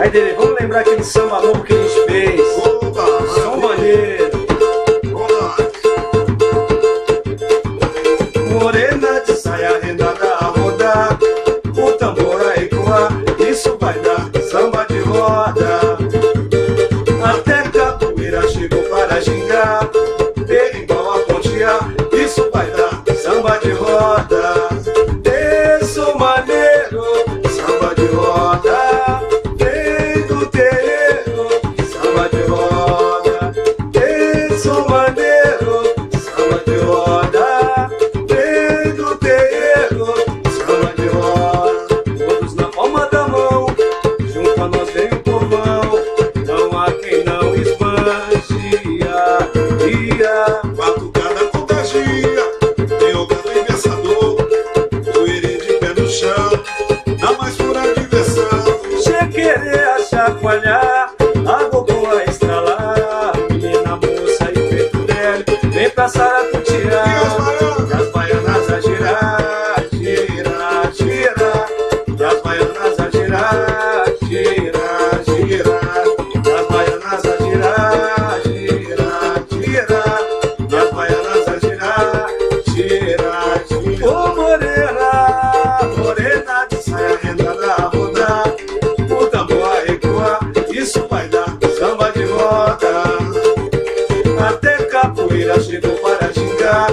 Aí, Dele, vamos lembrar aquele samba novo que a gente fez. Opa, Som maneiro. vamos lá. Morena de saia rendada a rodar, o tambor a ecoar, isso vai dar samba de roda. Até capoeira chegou para gingar, berimbau a pontear, isso vai dar samba de roda. Isso maneiro, samba de roda, vem do terreiro, samba de roda. Isso maneiro, samba de roda, vem do terreiro, samba de roda. Todos na palma da mão, junto a nós vem o povão, não há quem não esbanje ia. Batucada contagia, yoga pensador, joelho de pé no chão, na mais pura diversão. Chequerer a chacoalhar, a gogô a estralar, menina, moça e preto velho, vem pra E saracutiar. as baianas? E as baianas a girar, girar, girar. E as baianas a girar, girar, girar. E as baianas a girar, girar, girar. E as baianas a girar, girar, girar. Ô morena, morena de saia rendada a rodar, o tambor a ecoar, isso vai dar samba de roda. Até capoeira chegou para gingar,